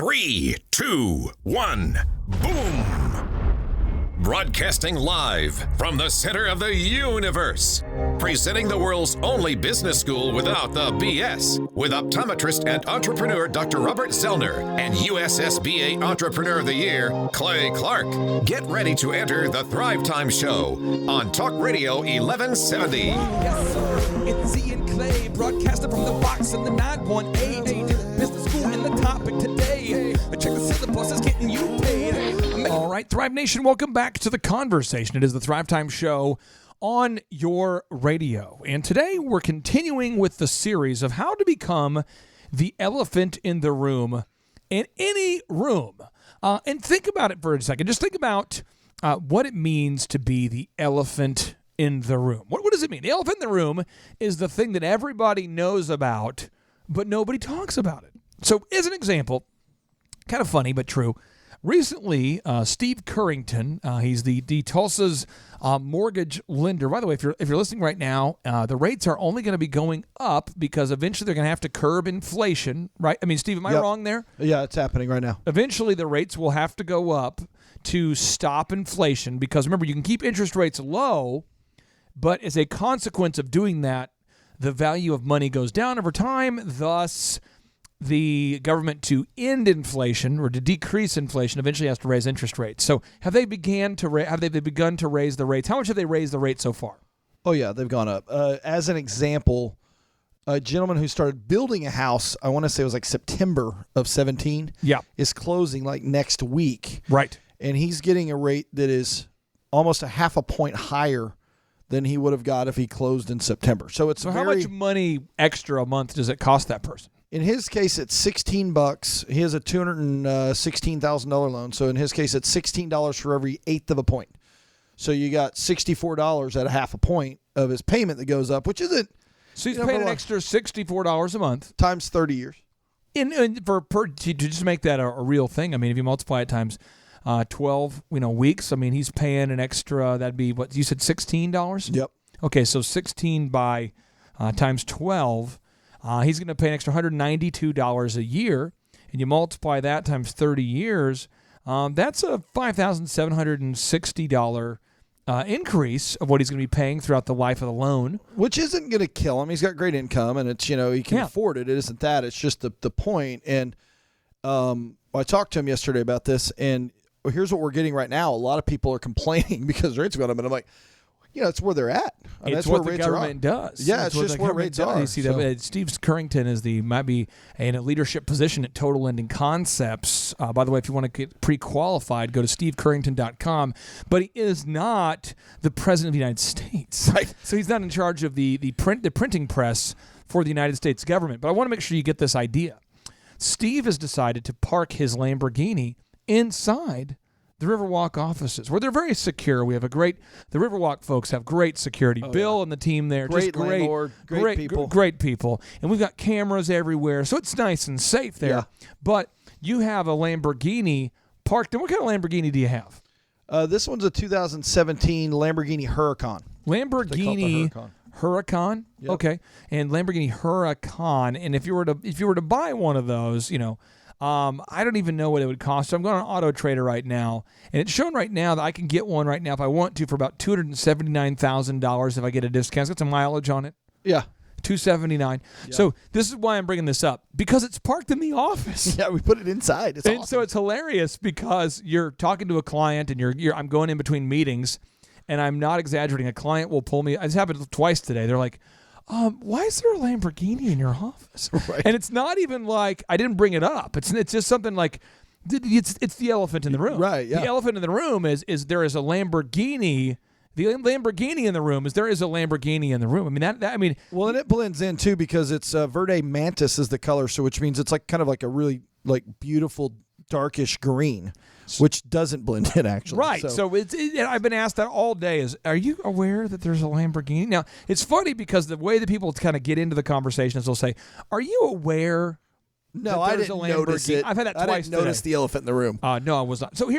3, 2, 1, boom! Broadcasting live from the center of the universe. Presenting the world's only business school without the BS. With optometrist and entrepreneur Dr. Robert Zellner and USSBA Entrepreneur of the Year, Clay Clark. Get ready to enter the Thrive Time Show on Talk Radio 1170. Yes, sir. It's Z and Clay, broadcasting from the box in the 918. Business school and the topic today. Check the syllabus, it's getting you paid. All right, Thrive Nation, welcome back to the conversation. It is the Thrive Time Show on your radio. And today we're continuing with the series of how to become the elephant in the room in any room. And think about it for a second. Just think about what it means to be the elephant in the room. What does it mean? The elephant in the room is the thing that everybody knows about, but nobody talks about it. So as an example, kind of funny but true, recently, Steve Currington, he's the Tulsa's mortgage lender. By the way, if you're listening right now, the rates are only going to be going up because eventually they're going to have to curb inflation, right? I mean, Steve, am I wrong there? Yeah, it's happening right now. Eventually, the rates will have to go up to stop inflation because, remember, you can keep interest rates low, but as a consequence of doing that, the value of money goes down over time, thus the government to end inflation or to decrease inflation eventually has to raise interest rates. So have they begun to raise the rates? How much have they raised the rate so far? Oh, yeah, they've gone up. As an example, a gentleman who started building a house, I want to say it was like September of 17, is closing like next week. Right. And he's getting a rate that is almost a half a point higher than he would have got if he closed in September. So how much money extra a month does it cost that person? In his case, it's $16. He has a $216,000 loan. So in his case, it's $16 for every eighth of a point. So you got $64 at a half a point of his payment that goes up, which isn't. So he's paying an extra $64 a month times 30 years. To just make that a real thing. I mean, if you multiply it times 12, weeks. I mean, he's paying an extra. That'd be what you said, $16. Yep. Okay, so 16 by times 12. He's going to pay an extra $192 a year, and you multiply that times 30 years, that's a $5,760 increase of what he's going to be paying throughout the life of the loan. Which isn't going to kill him. He's got great income, and it's, he can afford it. It isn't that. It's just the point. And I talked to him yesterday about this, and here's what we're getting right now. A lot of people are complaining because rates are going up, and I'm like, it's where they're at. I mean, it's that's what the government does. Yeah, it's just where rates are. Steve Currington might be in a leadership position at Total Lending Concepts. By the way, if you want to get pre-qualified, go to stevecurrington.com. But he is not the president of the United States. Right. So he's not in charge of the printing press for the United States government. But I want to make sure you get this idea. Steve has decided to park his Lamborghini inside the Riverwalk offices, where they're very secure. We have the Riverwalk folks have great security. Bill and the team there, great landlord, great people. Great people. And we've got cameras everywhere, so it's nice and safe there. Yeah. But you have a Lamborghini parked. And what kind of Lamborghini do you have? This one's a 2017 Lamborghini Huracan. Lamborghini Huracan? Yep. Okay. And Lamborghini Huracan. And if you were to buy one of those, I don't even know what it would cost. So I'm going on Auto Trader right now, and it's showing right now that I can get one right now if I want to for about $279,000 if I get a discount. It's got some mileage on it. Yeah. $279. Yeah. So this is why I'm bringing this up, because it's parked in the office. Yeah, we put it inside. It's awesome. So it's hilarious because you're talking to a client, and I'm going in between meetings, and I'm not exaggerating. A client will pull me. It's happened twice today. They're like, why is there a Lamborghini in your office? Right. And it's not even like I didn't bring it up. It's just something like it's the elephant in the room. Right. Yeah. The elephant in the room is there is a Lamborghini. The Lamborghini in the room is there is a Lamborghini in the room. I mean that I mean. Well, and it blends in too because it's Verde Mantis is the color, so which means it's like kind of like a really like beautiful darkish green, which doesn't blend in actually. Right. So I've been asked that all day are you aware that there's a Lamborghini? Now, it's funny because the way that people kind of get into the conversation is they'll say, are you aware? No, I didn't notice it. I've had that twice I didn't notice the elephant in the room. No, I was not. So we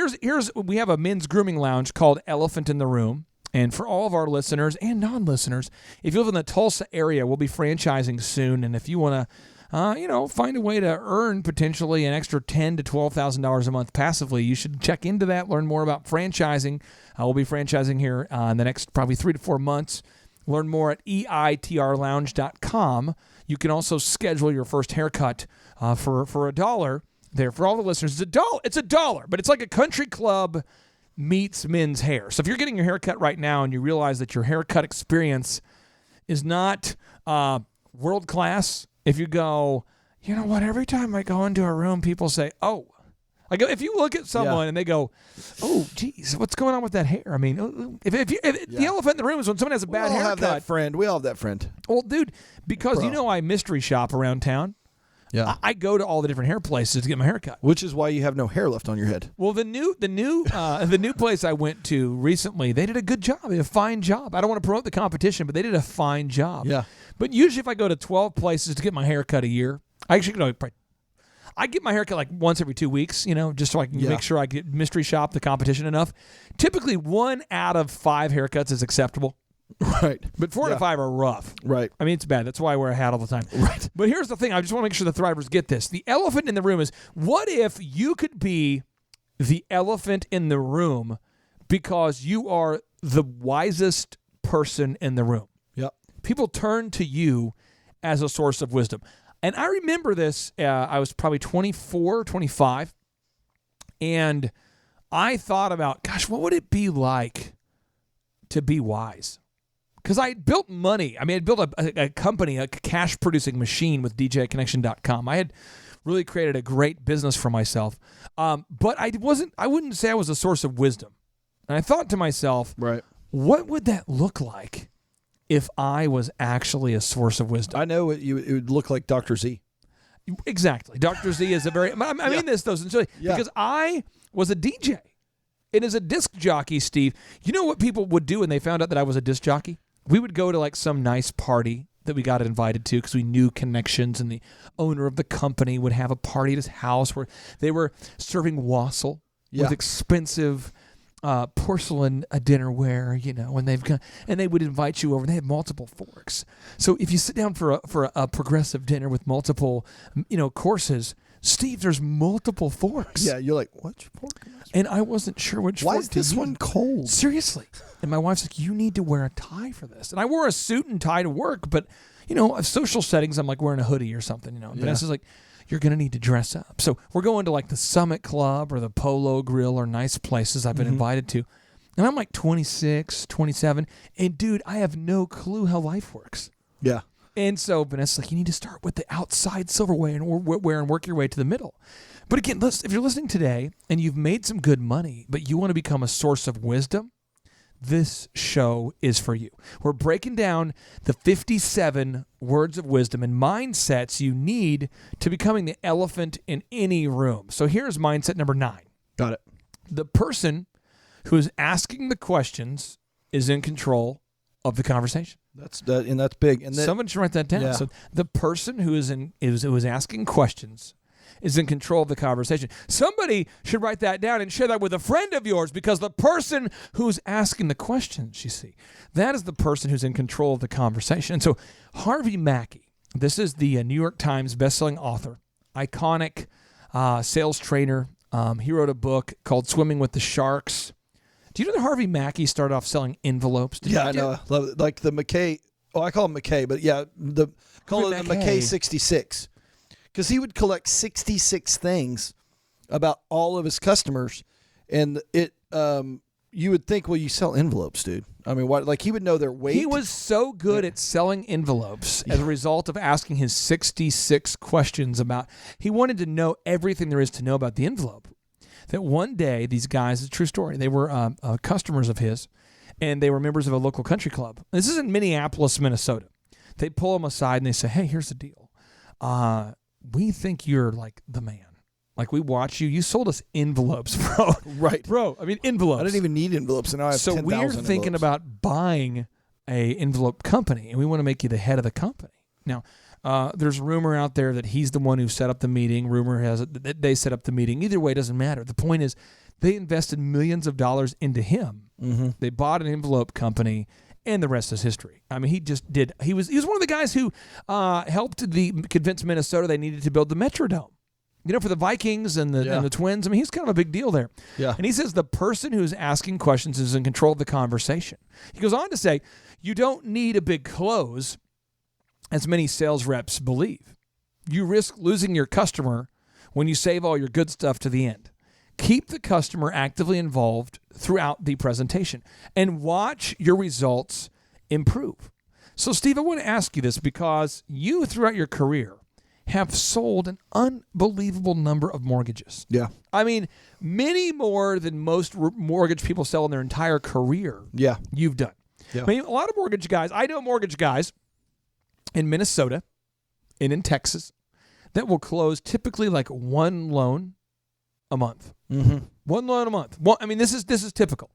have a men's grooming lounge called Elephant in the Room. And for all of our listeners and non-listeners, if you live in the Tulsa area, we'll be franchising soon. And if you want to find a way to earn potentially an extra $10,000 to $12,000 a month passively, you should check into that, learn more about franchising. We'll be franchising here in the next probably 3 to 4 months. Learn more at eitrlounge.com. You can also schedule your first haircut for $1 there. For all the listeners, it's $1, but it's like a country club meets men's hair. So if you're getting your haircut right now and you realize that your haircut experience is not world class, if you go, you know what, every time I go into a room, people say, oh. Like if you look at someone and they go, oh, geez, what's going on with that hair? I mean, if the elephant in the room is when someone has a bad haircut. We all have that friend. We all have that friend. Well, dude, because I mystery shop around town. Yeah, I go to all the different hair places to get my hair cut. Which is why you have no hair left on your head. Well, the new place I went to recently, they did a good job. They did a fine job. I don't want to promote the competition, but they did a fine job. Yeah. But usually if I go to 12 places to get my hair cut a year, I get my hair cut like once every 2 weeks, just so I can make sure I get mystery shop the competition enough. Typically 1 out of 5 haircuts is acceptable. Right. But 4 to 5 are rough. Right. I mean, it's bad. That's why I wear a hat all the time. Right. But here's the thing. I just want to make sure the Thrivers get this. The elephant in the room is, what if you could be the elephant in the room because you are the wisest person in the room? Yep. People turn to you as a source of wisdom. And I remember this, I was probably 24, 25, and I thought about, gosh, what would it be like to be wise? Because I built money. I mean, I built a company, a cash-producing machine with DJConnection.com. I had really created a great business for myself, but I wouldn't say I was a source of wisdom. And I thought to myself, right, what would that look like if I was actually a source of wisdom? I know it would look like Dr. Z. Exactly. Dr. Z is a very... I mean this, though, sincerely, because I was a DJ. And as a disc jockey, Steve, you know what people would do when they found out that I was a disc jockey? We would go to like some nice party that we got invited to because we knew connections, and the owner of the company would have a party at his house where they were serving wassail with expensive porcelain dinnerware, and they would invite you over. They had multiple forks. So if you sit down for a progressive dinner with multiple, courses, Steve, there's multiple forks. Yeah, you're like, which fork? And I wasn't sure which fork. Why is this one cold? Seriously. And my wife's like, you need to wear a tie for this. And I wore a suit and tie to work, but, social settings, I'm like wearing a hoodie or something, Vanessa's like, you're going to need to dress up. So we're going to like the Summit Club or the Polo Grill or nice places I've been invited to. And I'm like 26, 27. And dude, I have no clue how life works. Yeah. And so Vanessa's like, you need to start with the outside silverware and work your way to the middle. But again, if you're listening today and you've made some good money, but you want to become a source of wisdom, this show is for you. We're breaking down the 57 words of wisdom and mindsets you need to becoming the elephant in any room. So here's mindset number 9. Got it. The person who is asking the questions is in control of the conversation. That's big. And someone should write that down. Yeah. So the person who is asking questions is in control of the conversation. Somebody should write that down and share that with a friend of yours, because the person who's asking the questions, you see, that is the person who's in control of the conversation. And so Harvey Mackey, this is the New York Times bestselling author, iconic sales trainer. He wrote a book called Swimming with the Sharks. Do you know that Harvey Mackey started off selling envelopes? I know. Love it. Like the McKay. Oh, I call him McKay, but yeah, call it the McKay 66. Because he would collect 66 things about all of his customers, and you would think, well, you sell envelopes, dude. I mean, what? Like he would know their weight. He was so good at selling envelopes as a result of asking his 66 questions about. He wanted to know everything there is to know about the envelope. That one day, these guys, it's a true story, they were customers of his, and they were members of a local country club. This is in Minneapolis, Minnesota. They pull him aside and they say, hey, here's the deal. We think you're like the man. Like, we watch you. You sold us envelopes, bro. Right. Bro, I mean, envelopes. I didn't even need envelopes, and now I have 10,000 envelopes. So we're thinking about buying a envelope company, and we want to make you the head of the company. Now, there's rumor out there that he's the one who set up the meeting. Rumor has it that they set up the meeting. Either way, it doesn't matter. The point is, they invested millions of dollars into him. Mm-hmm. They bought an envelope company, And the rest is history. I mean, he was one of the guys who helped convince Minnesota they needed to build the Metrodome. For the Vikings and the Twins. I mean, he's kind of a big deal there. Yeah. And he says the person who's asking questions is in control of the conversation. He goes on to say, you don't need a big close, as many sales reps believe. You risk losing your customer when you save all your good stuff to the end. Keep the customer actively involved throughout the presentation and watch your results improve. So, Steve, I want to ask you this because you, throughout your career, have sold an unbelievable number of mortgages. Yeah. I mean, many more than most mortgage people sell in their entire career. Yeah. You've done. Yeah. I mean, a lot of mortgage guys, I know mortgage guys in Minnesota and in Texas that will close typically like one loan a month. Mm-hmm. One loan a month. I mean, this is typical.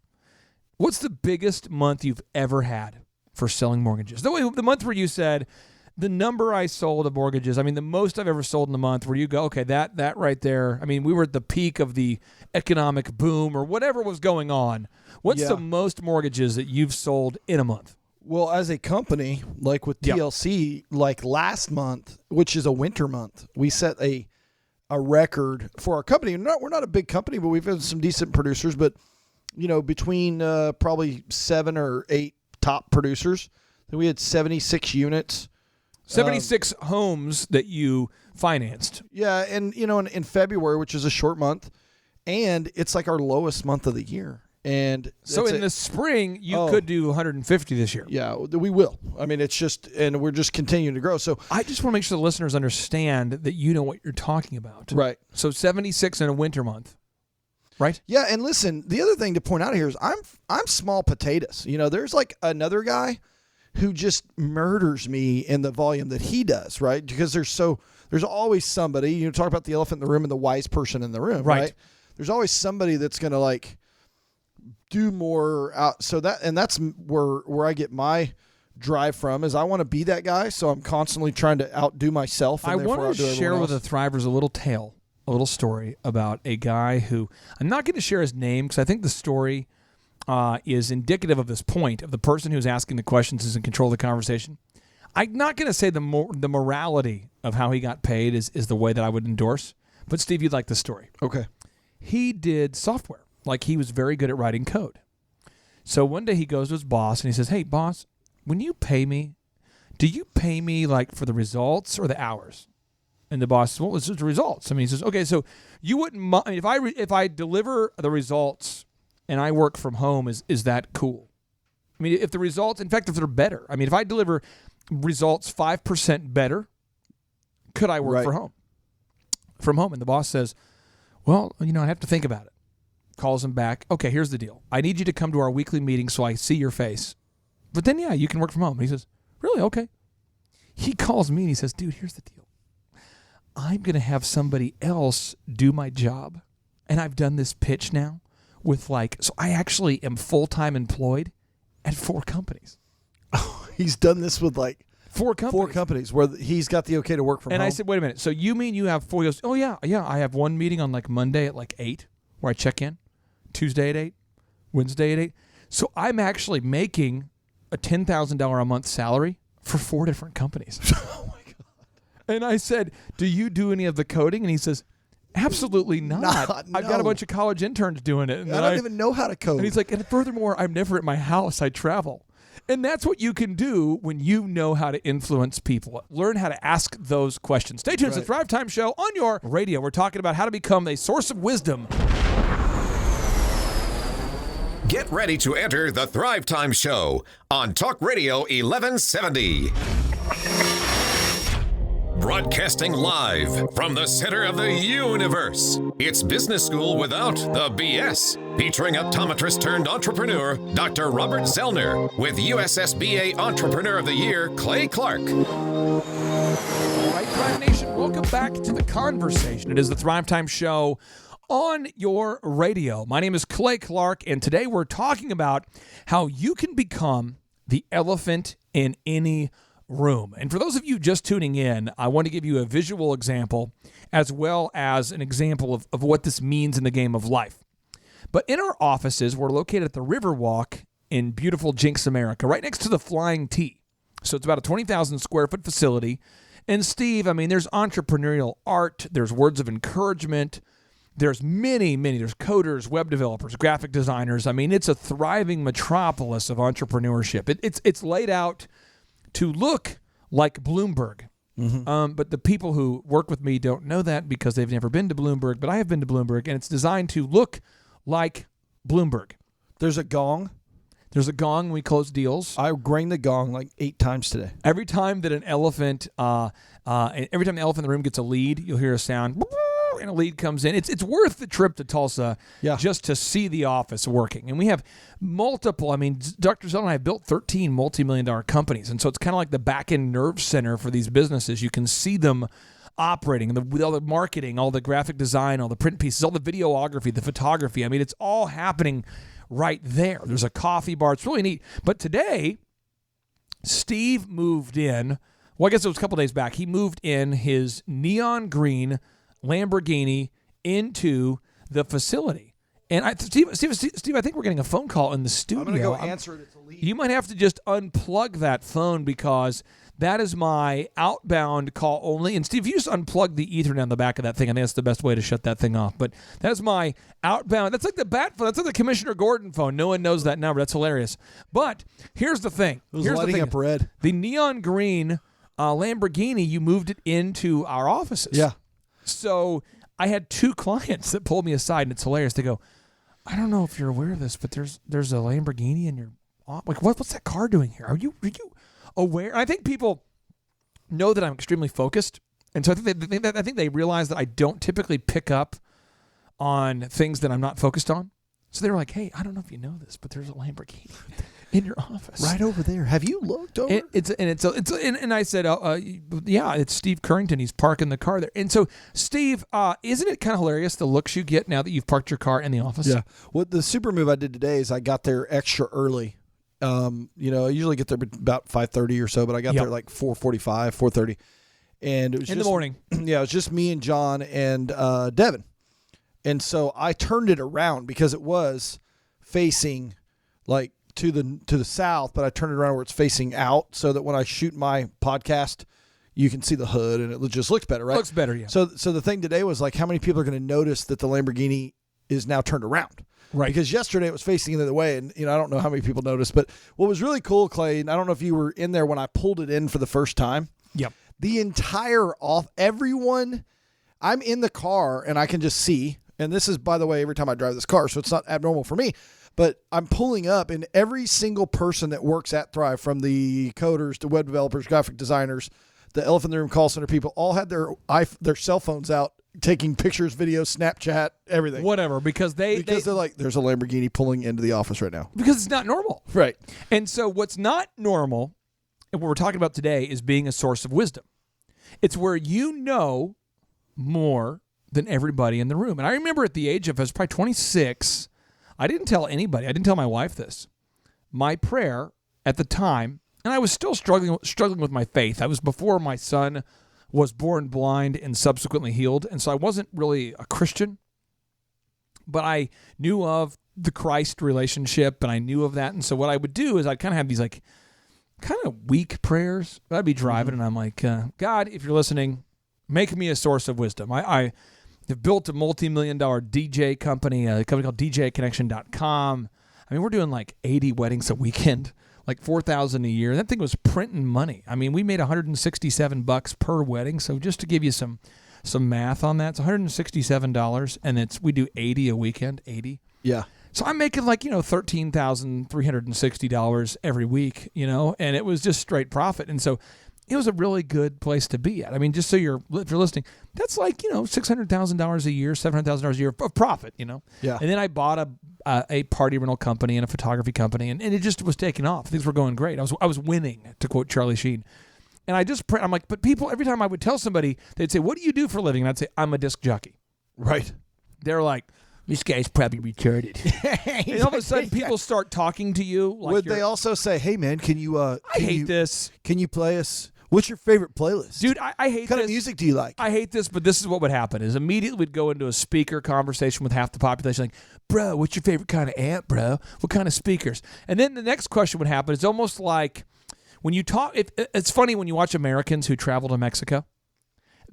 What's the biggest month you've ever had for selling mortgages? The month where you said, the number I sold of mortgages, I mean, the most I've ever sold in a month where you go, okay, that right there, I mean, we were at the peak of the economic boom or whatever was going on. What's the most mortgages that you've sold in a month? Well, as a company, like with TLC, like last month, which is a winter month, we set a record for our company. We're not a big company, but we've had some decent producers. But, between probably 7 or 8 top producers, we had 76 units. 76 homes that you financed. Yeah, and in February, which is a short month, and it's like our lowest month of the year. And so in the spring, you could do 150 this year. Yeah, we will. I mean, it's just, and we're just continuing to grow. So I just want to make sure the listeners understand that you know what you're talking about. Right. So 76 in a winter month. Right? Yeah, and listen, the other thing to point out here is I'm small potatoes. There's like another guy who just murders me in the volume that he does, right? Because there's always somebody, talk about the elephant in the room and the wise person in the room, right? There's always somebody that's going to like do more out. So that's where I get my drive from is I want to be that guy. So I'm constantly trying to outdo myself. And I want to share with the Thrivers a little story about a guy who I'm not going to share his name because I think the story is indicative of this point of the person who's asking the questions is in control of the conversation. I'm not going to say the morality of how he got paid is the way that I would endorse. But Steve, you'd like the story. Okay. He did software. Like he was very good at writing code. So one day he goes to his boss and he says, hey, boss, when you pay me, do you pay me like for the results or the hours? And the boss says, what was the results? I mean, he says, okay, so you wouldn't mind if I deliver the results and I work from home, is that cool? I mean, if the results, in fact, if they're better, I mean, if I deliver results 5% better, could I work from home? And the boss says, well, I have to think about it. Calls him back. Okay, here's the deal. I need you to come to our weekly meeting so I see your face. But then, you can work from home. He says, really? Okay. He calls me and he says, dude, here's the deal. I'm going to have somebody else do my job. And I've done this pitch now. So I actually am full-time employed at 4 companies. Oh, he's done this with like 4 companies. 4 companies where he's got the okay to work from home. And I said, wait a minute. So you mean you have 4? He goes, oh, yeah. I have one meeting on like Monday at like 8 where I check in, Tuesday at 8, Wednesday at 8. So I'm actually making a $10,000 a month salary for 4 different companies. Oh, my God. And I said, do you do any of the coding? And he says, absolutely not. No. I've got a bunch of college interns doing it. And I don't even know how to code. And he's like, and furthermore, I'm never at my house. I travel. And that's what you can do when you know how to influence people. Learn how to ask those questions. Stay tuned to the Thrive Time Show on your radio. We're talking about how to become a source of wisdom. Get ready to enter the Thrive Time Show on Talk Radio 1170. Broadcasting live from the center of the universe. It's Business School Without the BS. Featuring optometrist turned entrepreneur, Dr. Robert Zellner, with USSBA Entrepreneur of the Year, Clay Clark. All right, Thrive Nation, welcome back to the conversation. It is the Thrive Time Show on your radio. My name is Clay Clark, and today we're talking about how you can become the elephant in any room. And for those of you just tuning in, I want to give you a visual example as well as an example of what this means in the game of life. But in our offices, we're located at the Riverwalk in beautiful Jinx, America, right next to the Flying T. So it's about a 20,000 square foot facility. And Steve, I mean, there's entrepreneurial art, there's words of encouragement, there's many, there's coders, web developers, graphic designers. I mean, it's a thriving metropolis of entrepreneurship. It's laid out to look like Bloomberg. But the people who work with me don't know that because they've never been to Bloomberg, but I have been to Bloomberg, and it's designed to look like Bloomberg. There's a gong. There's a gong when we close deals. I rang the gong like 8 times today. Every time that an elephant, every time the elephant in the room gets a lead, you'll hear a sound, and a lead comes in. It's worth the trip to Tulsa just to see the office working. And we have multiple, I mean, Dr. Zeldin and I have built 13 multi-million-dollar companies, and so it's kind of like the back-end nerve center for these businesses. You can see them operating, with all the marketing, all the graphic design, all the print pieces, all the videography, the photography. I mean, it's all happening right there. There's a coffee bar. It's really neat. But today, Steve moved in. Well, I guess it was a couple days back. He moved in his neon green Lamborghini into the facility. And Steve, I think we're getting a phone call in the studio. I'm going to go answer it. It's a lead. You might have to just unplug that phone because that is my outbound call only. And Steve, you just unplug the Ethernet on the back of that thing. I think that's the best way to shut that thing off. But that is my outbound. That's like the bat phone. That's like the Commissioner Gordon phone. No one knows that number. That's hilarious. But here's the thing. It was lighting up red. The neon green Lamborghini, you moved it into our offices. Yeah. So I had 2 clients that pulled me aside, and it's hilarious. They go, I don't know if you're aware of this, but there's a Lamborghini in your office. Like, what's that car doing here? Are you aware? And I think people know that I'm extremely focused, and so I think they realize that I don't typically pick up on things that I'm not focused on. So they were like, "Hey, I don't know if you know this, but there's a Lamborghini in your office right over there. Have you looked over?" And I said, "Yeah, it's Steve Currington. He's parking the car there." And so, Steve, isn't it kind of hilarious the looks you get now that you've parked your car in the office? Yeah. What the super move I did today is I got there extra early. I usually get there about 5:30 or so, but I got there like 4:45, 4:30, and it was in the morning. Yeah, it was just me and John and Devin, and so I turned it around because it was facing like to the south, but I turned it around where it's facing out so that when I shoot my podcast, you can see the hood and it just looks better, right? Looks better, yeah. So the thing today was like, how many people are going to notice that the Lamborghini is now turned around? Right. Because yesterday it was facing the other way, and I don't know how many people noticed, but what was really cool, Clay, and I don't know if you were in there when I pulled it in for the first time. Yep. The entire everyone, I'm in the car and I can just see, and this is, by the way, every time I drive this car, so it's not abnormal for me, but I'm pulling up and every single person that works at Thrive, from the coders to web developers, graphic designers, the elephant in the room call center people, all had their cell phones out, taking pictures, videos, Snapchat, everything. Whatever, because they're like, there's a Lamborghini pulling into the office right now. Because it's not normal. Right. And so what's not normal, and what we're talking about today, is being a source of wisdom. It's where you know more than everybody in the room. And I remember at the age of, I was probably 26, I didn't tell anybody, I didn't tell my wife this. My prayer at the time, and I was still struggling with my faith. I was before my son was born blind and subsequently healed. And so I wasn't really a Christian, but I knew of the Christ relationship and I knew of that. And so what I would do is I'd kind of have these like kind of weak prayers. I'd be driving and I'm like, God, if you're listening, make me a source of wisdom. I have built a multi-million-dollar DJ company, a company called DJconnection.com. I mean, we're doing like 80 weddings a weekend, like $4,000 a year. That thing was printing money. I mean, we made $167 per wedding. So just to give you some math on that, it's $167, and we do 80 a weekend. 80. Yeah. So I'm making like $13,360 every week, and it was just straight profit. And so it was a really good place to be at. I mean, just so if you're listening, that's like $600,000 a year, $700,000 a year of profit. Yeah. And then I bought a party rental company and a photography company, and it just was taking off. Things were going great. I was winning, to quote Charlie Sheen. And I'm like, but people, every time I would tell somebody, they'd say, "What do you do for a living?" And I'd say, "I'm a disc jockey." Right. They're like, "This guy's probably retarded." And all of a sudden, people start talking to you. Like would they also say, "Hey, man, can you? I hate this. Can you play us What's your favorite playlist? Dude, I hate What kind this. of music do you like? I hate this, but this is what would happen: is immediately we'd go into a speaker conversation with half the population, like, "Bro, what's your favorite kind of amp, bro? What kind of speakers?" And then the next question would happen. It's almost like when you talk. It's funny when you watch Americans who travel to Mexico,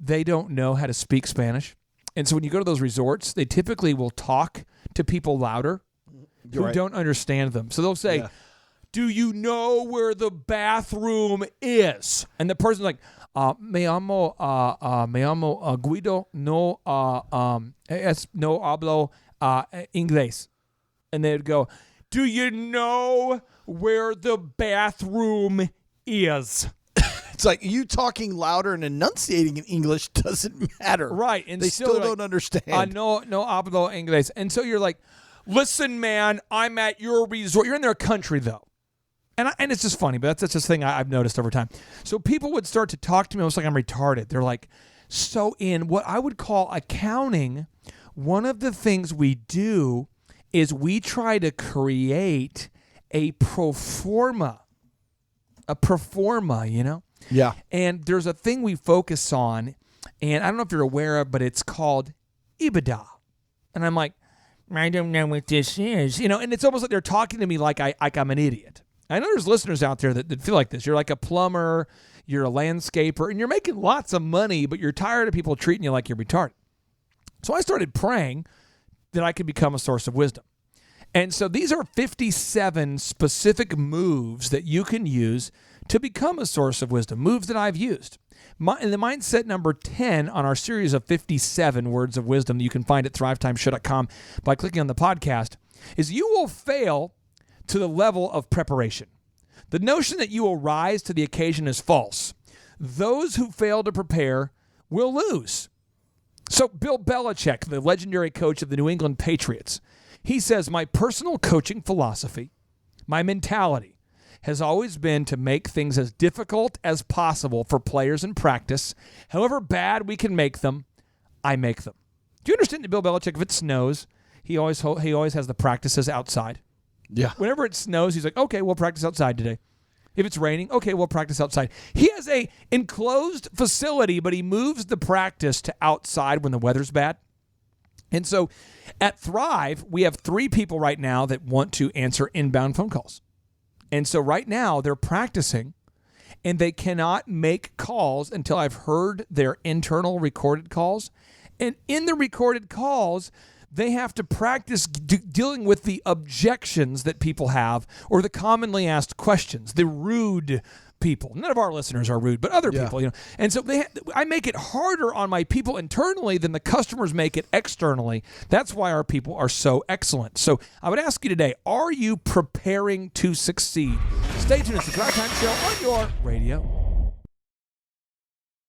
they don't know how to speak Spanish, and so when you go to those resorts, they typically will talk to people louder who don't understand them. So they'll say, "Do you know where the bathroom is?" And the person's like, me llamo Guido, no hablo inglés. And they'd go, "Do you know where the bathroom is?" It's like you talking louder and enunciating in English doesn't matter. Right. And they still don't understand. No hablo inglés. And so you're like, "Listen, man, I'm at your resort." You're in their country, though. And it's just funny, but that's just a thing I've noticed over time. So people would start to talk to me almost like I'm retarded. They're like, so in what I would call accounting, one of the things we do is we try to create a pro forma, you know? Yeah. And there's a thing we focus on, and I don't know if you're aware of, but it's called EBITDA. And I'm like, I don't know what this is. You know, and it's almost like they're talking to me like I'm an idiot. I know there's listeners out there that feel like this. You're like a plumber, you're a landscaper, and you're making lots of money, but you're tired of people treating you like you're retarded. So I started praying that I could become a source of wisdom. And so these are 57 specific moves that you can use to become a source of wisdom, moves that I've used. And the mindset number 10 on our series of 57 words of wisdom that you can find at thrivetimeshow.com by clicking on the podcast is you will fail to the level of preparation. The notion that you will rise to the occasion is false. Those who fail to prepare will lose. So Bill Belichick, the legendary coach of the New England Patriots, he says, "My personal coaching philosophy, my mentality, has always been to make things as difficult as possible for players in practice. However bad we can make them, I make them." Do you understand that Bill Belichick, if it snows, he always has the practices outside? Yeah. Whenever it snows, he's like, "Okay, we'll practice outside today." If it's raining, okay, we'll practice outside. He has a enclosed facility, but he moves the practice to outside when the weather's bad. And so at Thrive, we have 3 people right now that want to answer inbound phone calls. And so right now they're practicing, and they cannot make calls until I've heard their internal recorded calls. And in the recorded calls, they have to practice dealing with the objections that people have or the commonly asked questions, the rude people. None of our listeners are rude, but other people, you know. And so I make it harder on my people internally than the customers make it externally. That's why our people are so excellent. So I would ask you today, are you preparing to succeed? Stay tuned. It's the Drive Time Show on your radio.